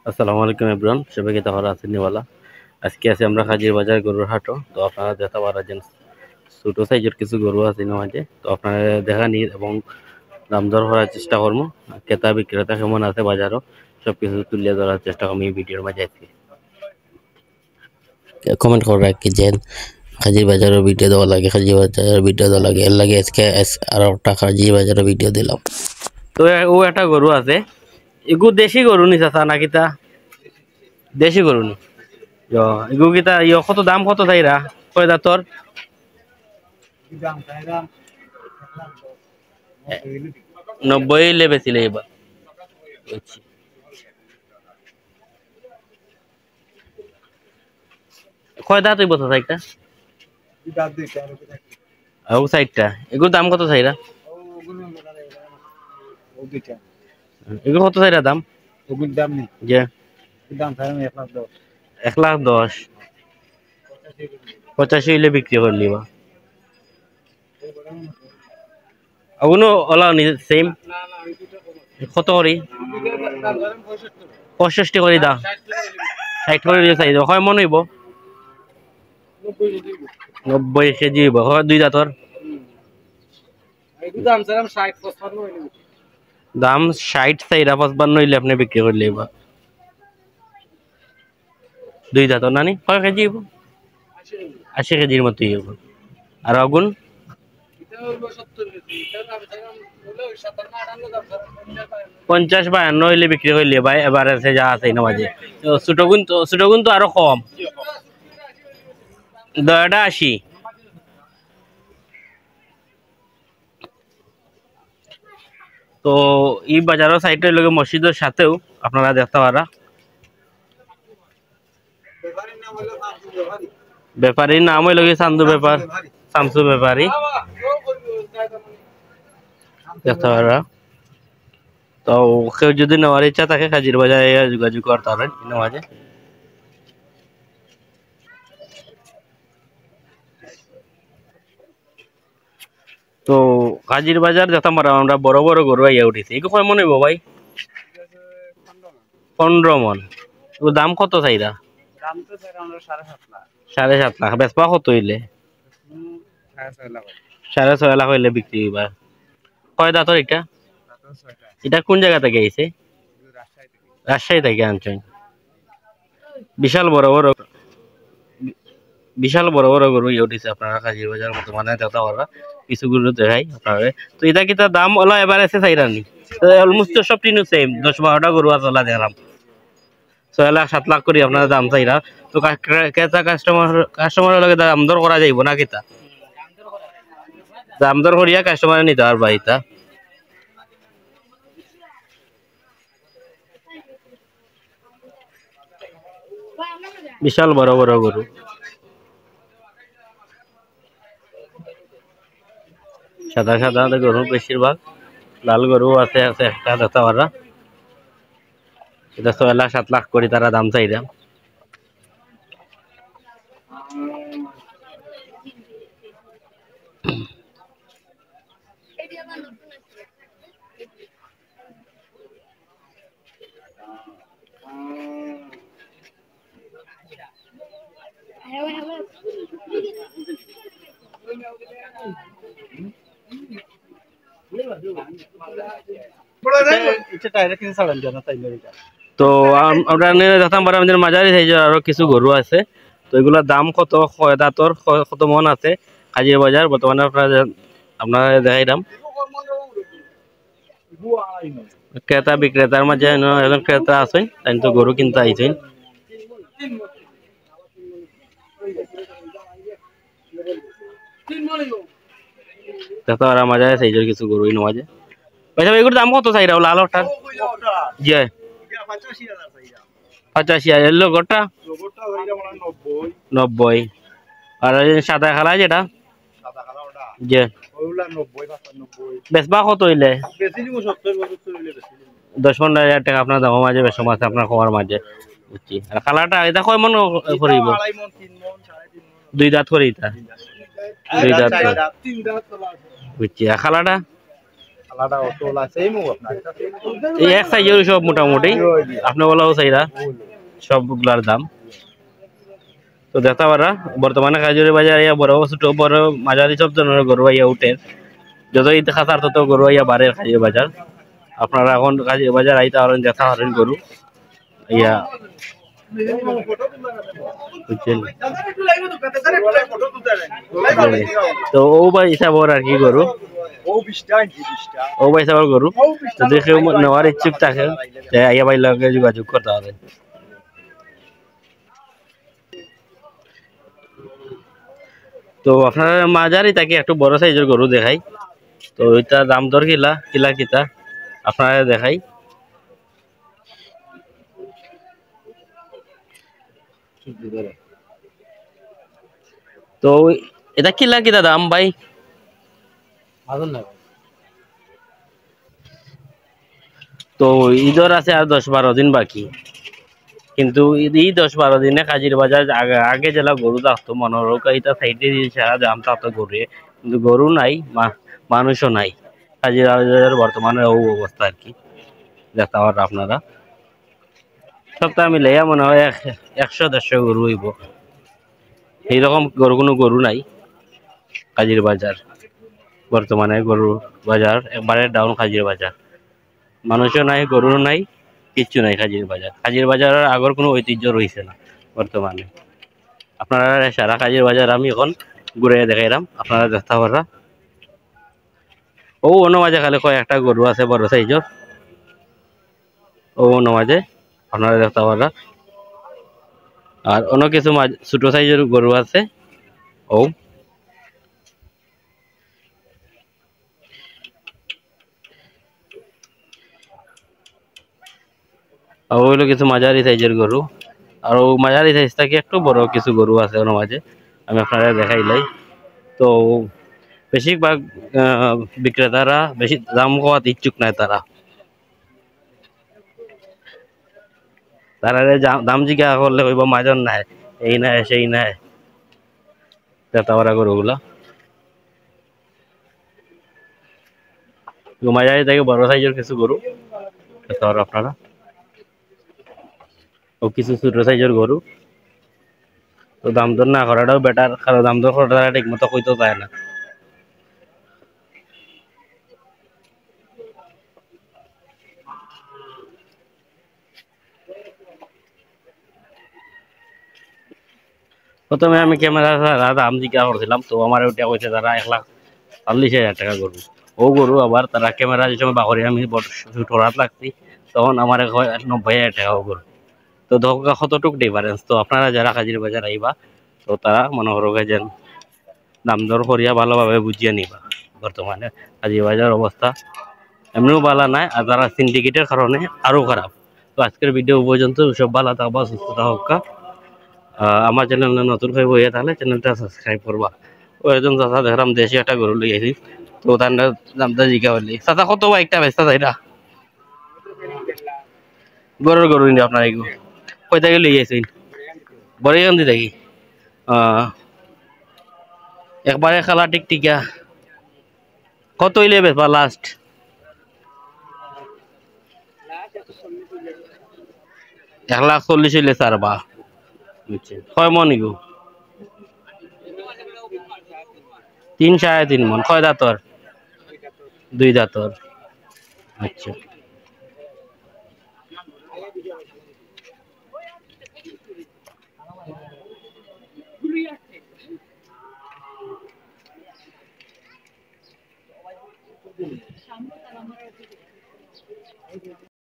আসসালামু আলাইকুম এভরিওয়ান, সবাইকে তাহলে আছেন নিওয়ালা। আজকে আছে আমরা হাজির বাজার গরুর হাটও। তো আপনারা দেখা পারাছেন ছোট সাইজের কিছু গরু আছে মাঝে। তো আপনারা দেখা নি এবং দাম দর করার চেষ্টা করবো। ক্রেতা বিক্রেতা কেমন আছে বাজারও সব কিছু তুলে ধরার চেষ্টা করবো এই ভিডিওর মাঝে। আজকে কমেন্ট করে রাখি যে হাজির বাজারের ভিডিও দেওয়া লাগে, হাজির বাজারের ভিডিও দেওয়া লাগে, এর লাগে আজকে আরো একটা হাজির বাজারের ভিডিও দিলাম। তো ও একটা গরু আছে, এগু দেশি গরু নি চাচা নাকি তা দেশি গরু নি? এগু কিতা কত দাম কত চাইরা কয় দাঁতর? 90 লেবেছিলে এবার। বুঝছি। কয় দাঁত হইব চাচা একটা? ও সাইডটা এগুলোর দাম কত চাইরা? এগুলো কত চাইরা দাম? যে 1,10,000 85 হইলে বিক্রি করলি বা ওগুলো ওলা সেম কত করি? 65 করে দাম, 60 করে দিয়ে চাই হয় মনে হইব 90 কেজি হইব। হয় দুই দাঁতর দাম 60 চাইরা 55 হইলে আপনি বিক্রি করলে বা দুই দাঁতর নানি কয় কেজি হইব? 80 কেজির মতো হইব। আর আগুন 50-52 হইলে বিক্রি করলে ভাই। এবার আছে যা আছে না মাঝে ছোটগুন তো আরো কম, দয়াটা 80। তো এই বাজারের সাইডের লগে মসজিদের সাথেও আপনারা দেখতে পারা। ব্যাপারীর নাম হইল কি চান্দু ব্যাপার, শামসু ব্যাপারী দেখতে পারা। তো কেউ যদি নেওয়ার ইচ্ছা থাকে হাজির বাজারে যোগাযোগ করতে পারেন মাঝে। তো হাজির বাজার যেতাম আমরা বড় বড় গরু আইয়া উঠেছি। এগুলো কয় মনে হইব ভাই? 15 মন। দাম কত চাইরা? 7.5 লাখ। বেচবা কত হইলে? 6.5 লাখ হইলে বিক্রি হইবা। কয় দাঁতর এটা? এটা কোন জায়গা থেকে আইছে? রাজশাহী থেকে আনছেন। বিশাল বড় বড় গরু ইয়ে উঠেছে আপনারা হাজির বাজার মতো মানে দেখা পারা। কিছু গরু দেখাই আপনারা। তো এটা কি তার দাম ওলা এবার এসে চাইরানি অলমোস্ট সব টিনু সেম। 10-12টা গরু আছে ওলা দেখলাম 6 লাখ 7 লাখ করে আপনারা দাম চাইরা। তো ক্রেতা কাস্টমারের লগে দাম দর করা যাইব না কিতা? দাম দর করিয়া কাস্টমারে নিতে পারবা। এটা বিশাল বড় বড় গরু, সাদা সাদা গরু বেশিরভাগ, লাল গরু আছে আছে একটা দেখতে পারা। এটা 6 লাখ 7 লাখ করে তারা দাম চাইরা। তো আমরা দেখতাম পারা আমাদের মাঝারি সাইজের আরো কিছু গরু আছে। তো এগুলোর দাম কত, কয় দাঁতর, কত মন আছে হাজির বাজার বর্তমানে আপনারা দেখাই দাম। ক্রেতা বিক্রেতার মাঝে একজন ক্রেতা আছেন, তাই তো গরু কিনতে আইছেন। দেখতে পারা মাঝারি সাইজের কিছু গরু মাঝে। ভাই এগুলোর দাম কত চাই রাও? লাল ওটার জি 85,000। লোকটা 90। আর সাদা খালা যেটা যে বেচবা কত হইলে? 10-15 হাজার টাকা আপনার দাম মাঝে বেশ আছে আপনার কমার মাঝে। বুঝছি। আর কালারটা এটা কয় মন করিব? 2 দাঁত করে এটা 2 দাঁত। বুঝছি। আর খালাটা এই এক সাইজের সব মোটামুটি আপনি বলাও চাইরা সবগুলার দাম তো দেখতে পারা বর্তমানে কাজুরি বাজার ইয়া বড় ছোট বড় মাঝারি সব ধরনের গরু ইয়া উঠে যতই খাতার তত গরু ইয়া বাড়ে কাজুরি বাজার আপনারা এখন কাজুরি বাজার আইতে পারেন দেখা পারেন গরু ইয়া বুঝছেন তো ও বা হিসাবর আর কি গরু ও বা হিসাবর গরু যদি কেউ নেওয়ার ইচ্ছুক থাকে আইয়া ভাই লগে যোগাযোগ করতে হবে তো আপনার মাঝারি তাকে একটু বড় সাইজের গরু দেখাই তো ওইটা দাম দর কিলা কিলা কিতা আপনারা দেখাই তো এটা কিলা কিতা দাম ভাই তো ঈদর আছে আর 10-12 দিন বাকি কিন্তু এই 10-12 দিনে কাজির বাজার আগে জেলা গরু থাকতো মনোরকা এটা সাইডে দিয়ে সারা দাম থাকতো গরু কিন্তু গরু নাই মানুষও নাই কাজির বাজারের বর্তমানে ও অবস্থা আর কি দেখতে পারেন আপনারা সপ্তাহ মিলে মনে হয় 100-150 গরু হইব এইরকম কোনো গরু নাই কাজির বাজার বর্তমানে গরু বাজার একবারে ডাউন কাজির বাজার মানুষও নাই গরু নাই কিচ্ছু নাই কাজির বাজারের আগর কোনো ঐতিহ্য রয়েছে না বর্তমানে আপনারা সারা কাজির বাজার আমি এখন ঘুরে দেখাইলাম আপনারা দেখতে পারা ও অন্য মাঝে খালি কয়েকটা গরু আছে বড় সাইজর ও অন্য মাঝে আপনারা দেখতে পারা আর অন্য কিছু ছোট সাইজের গরু আছে ও আর ওইগুলো কিছু মাঝারি সাইজের গরু আর ও মাঝারি সাইজ থেকে একটু বড় কিছু গরু আছে ওর মাঝে আমি আপনারা দেখাইলাই তো বেশিরভাগ বিক্রেতারা বেশি দাম কমাতে ইচ্ছুক নাই তারা তারা দাম জিজ্ঞাসা করলে কইব মাজন নাই এই নাই সেই নাই তারা গরুগুলা মাঝারি থেকে বড় সাইজের কিছু গরু আপনারা ও কিছু ছোট সাইজের গরু তো দাম দর না করাটাও বেটার কারণ দাম দর করাটা ঠিক মতো কইতে চায় না প্রথমে আমি ক্যামেরা দাম জিজ্ঞাসা করছিলাম তো আমার ওইটা কইছে তারা 1,40,000 টাকা গরু ও গরু আবার তারা ক্যামেরা যে সময় বাকরি আমি ছোট লাগছি তখন আমার 90,000 টাকা ও গরু তো ধোকা কতটুক ডিফারেন্স তো আপনারা যারা কাজির বাজার আইবা তো তারা মনে করো যেন দাম দর করিয়া ভালোভাবে বুঝিয়ে নিবা বর্তমানে কাজির বাজার অবস্থা এমনিও ভালো নাই আর তারা সিন্ডিকেটের কারণে আরো খারাপ তো আজকের ভিডিও পর্যন্ত সব ভালো থাকবা সুস্থ থাকা আমার চ্যানেলে নতুন হয়ে বইয়ে তাহলে চ্যানেলটা সাবস্ক্রাইব করবা ও একজন চাচা দেখলাম দেশি একটা গরু লই আইছি তো তার দামটা জিজ্ঞা বললি চাচা কত বা একটা বেচতা তাইরা গরুর গরু নি আপনার এগুলো কই থেকে লই আইছেন বড়িগঞ্জি থাকি একবারে খালা টিকটিকা কত হইলে বেচবা লাস্ট 1,40,000 হইলে ছাড়বা বুঝছেন কয় মন ইগো 3-3.5 মন কয় দাঁতর 2 দাঁতর আচ্ছা